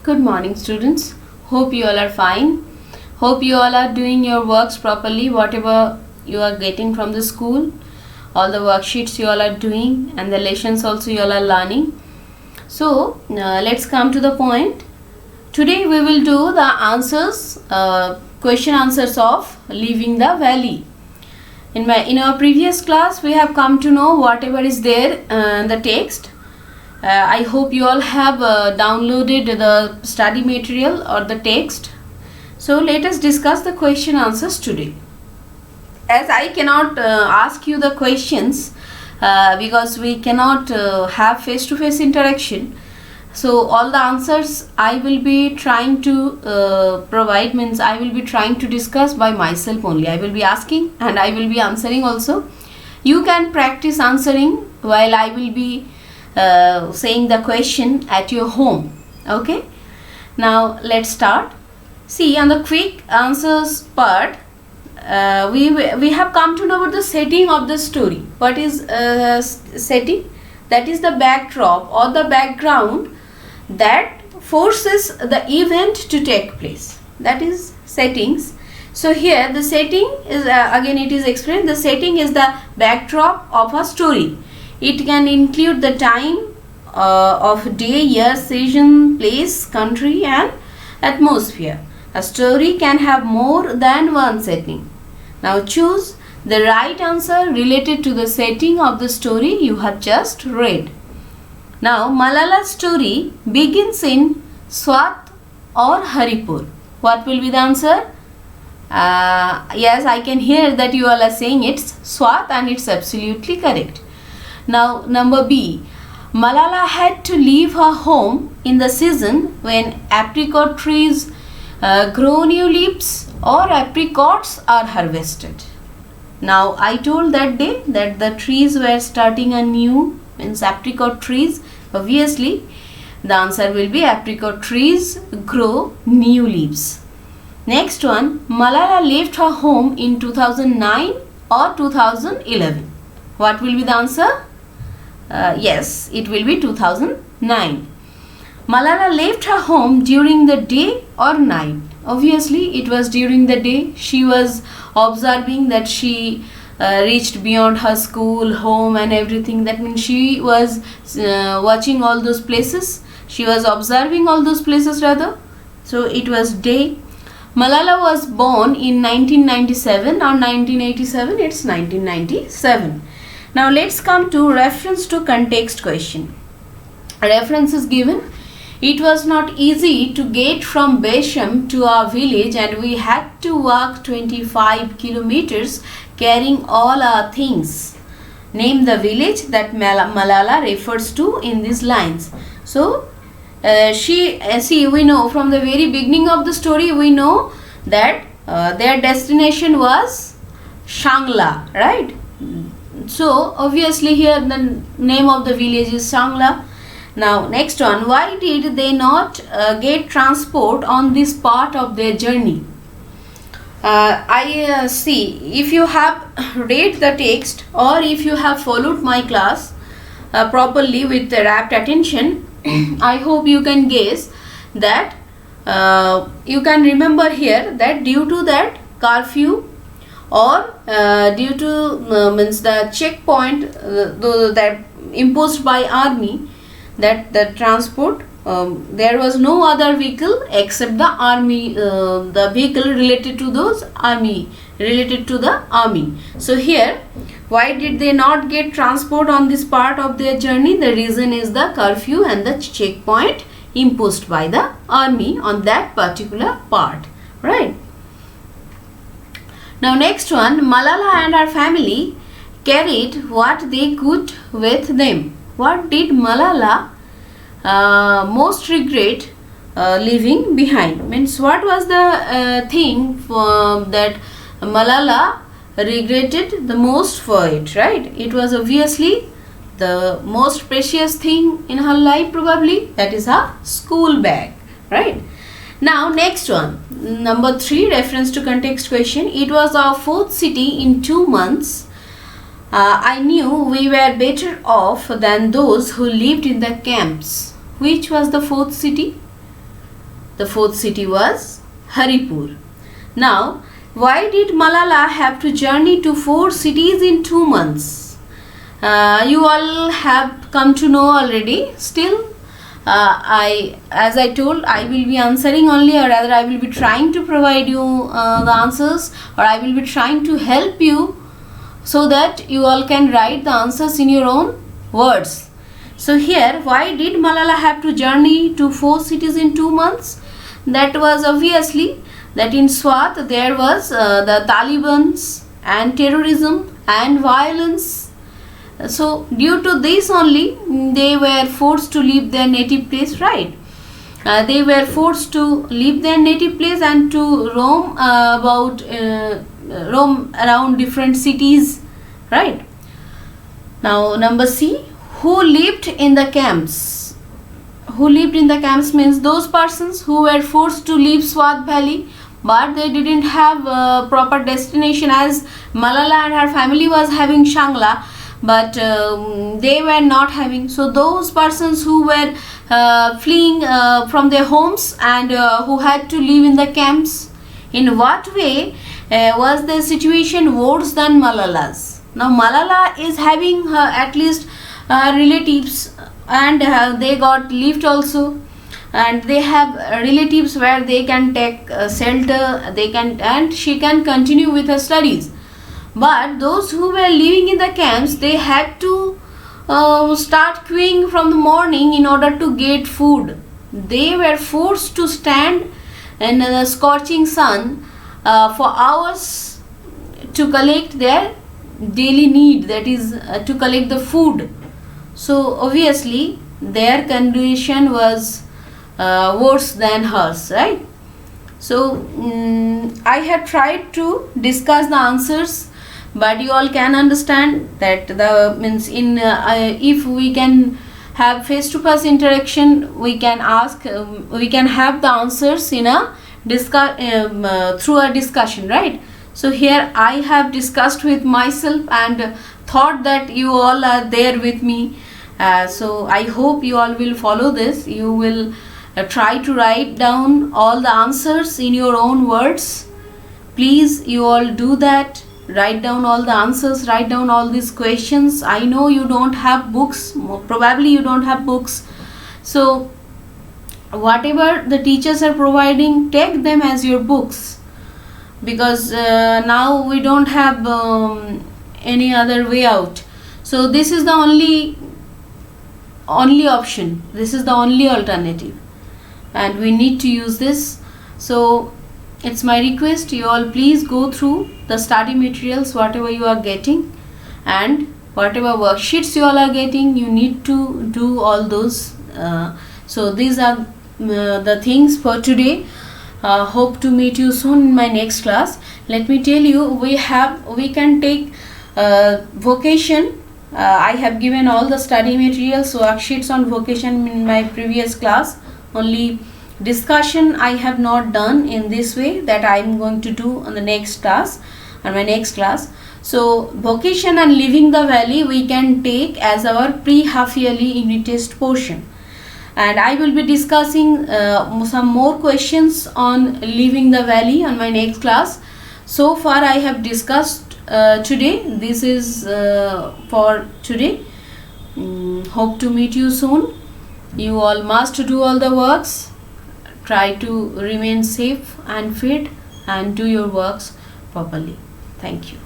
Good morning, students. Hope you all are fine. Hope you all are doing your works properly, whatever you are getting from the school. All the worksheets you all are doing, and the lessons also you all are learning. So, let's come to the point. Today we will do the answers, question answers of Leaving the Valley. In our previous class, we have come to know whatever is there in the text. I hope you all have downloaded the study material or the text. So let us discuss the question answers today. As I cannot ask you the questions because we cannot have face-to-face interaction. So all the answers I will be trying to provide, means I will be trying to discuss by myself only. I will be asking and I will be answering also. You can practice answering while I will be saying the question at your home. Okay, now let's start. See, on the quick answers part, we have come to know about the setting of the story. What is setting? That is the backdrop or the background that forces the event to take place. That is settings. So here the setting is again it is explained. The setting is the backdrop of a story. It can include the time of day, year, season, place, country and atmosphere. A story can have more than one setting. Now choose the right answer related to the setting of the story you have just read. Now Malala's story begins in Swat or Haripur. What will be the answer? Yes, I can hear that you all are saying it's Swat and it's absolutely correct. Now number B. Malala had to leave her home in the season when apricot trees grow new leaves or apricots are harvested. Now I told that day that the trees were starting a new, means apricot trees. Obviously the answer will be apricot trees grow new leaves. Next one, Malala left her home in 2009 or 2011. What will be the answer? Yes, it will be 2009. Malala left her home during the day or night. Obviously, it was during the day. She was observing that she reached beyond her school, home and everything. That means she was watching all those places. She was observing all those places rather. So, it was day. Malala was born in 1997 or 1987. It's 1997. Now let's come to reference to context question. A reference is given. It was not easy to get from Besham to our village and we had to walk 25 kilometers carrying all our things. Name the village that Malala refers to in these lines. So see, we know from the very beginning of the story, we know that their destination was Shangla, right? So obviously here the name of the village is Shangla. Now next one, why did they not get transport on this part of their journey? I see, if you have read the text or if you have followed my class properly with the rapt attention, I hope you can guess that you can remember here that due to that curfew or due to means the checkpoint that imposed by army, that the transport there was no other vehicle except the army, the vehicle related to those army, related to the army. So here, why did they not get transport on this part of their journey? The reason is the curfew and the checkpoint imposed by the army on that particular part, right? Now next one, Malala and her family carried what they could with them. What did Malala most regret leaving behind? Means what was the thing that Malala regretted the most for it, right? It was obviously the most precious thing in her life probably, that is her school bag, right? Now next one, number 3, reference to context question. It was our 4th city in 2 months. I knew we were better off than those who lived in the camps. Which was the 4th city? The fourth city was Haripur. Now, why did Malala have to journey to 4 cities in 2 months? You all have come to know already. Still, as I told, I will be answering only, or rather I will be trying to provide you the answers, or I will be trying to help you so that you all can write the answers in your own words. So here, why did Malala have to journey to 4 cities in 2 months? That was obviously that in Swat there was the Taliban's and terrorism and violence. So due to this only they were forced to leave their native place, right? They were forced to leave their native place and to roam roam around different cities, right? Now number C, who lived in the camps? Who lived in the camps means those persons who were forced to leave Swat Valley, but they didn't have a proper destination, as Malala and her family was having Shangla, but they were not having. So those persons who were fleeing from their homes and who had to live in the camps, in what way was the situation worse than Malala's? Now Malala is having at least relatives, and they got lift also, and they have relatives where they can take shelter, they can, and she can continue with her studies. But those who were living in the camps, they had to start queuing from the morning in order to get food. They were forced to stand in the scorching sun for hours to collect their daily need, that is to collect the food. So obviously their condition was worse than hers, right? So I had tried to discuss the answers, but you all can understand that the means in if we can have face-to-face interaction, we can ask, we can have the answers in a through a discussion, right? So here I have discussed with myself and thought that you all are there with me. So I hope you all will follow this. You will try to write down all the answers in your own words. Please, you all do that. Write down all the answers, write down all these questions. I know you don't have books, probably you don't have books. So whatever the teachers are providing, take them as your books, because now we don't have any other way out. So this is the only option, this is the only alternative, and we need to use this. So it's my request, you all please go through the study materials whatever you are getting, and whatever worksheets you all are getting, you need to do all those. So these are the things for today. Hope to meet you soon in my next class. Let me tell you, we can take vocation. I have given all the study materials, worksheets on vocation in my previous class. Only discussion I have not done in this way, that I am going to do on the next class, on my next class. So vocation and Leaving the Valley we can take as our pre-half yearly unit test portion, and I will be discussing some more questions on Leaving the Valley on my next class. So far I have discussed today. This is for today. Hope to meet you soon. You all must do all the works. Try to remain safe and fit and do your works properly. Thank you.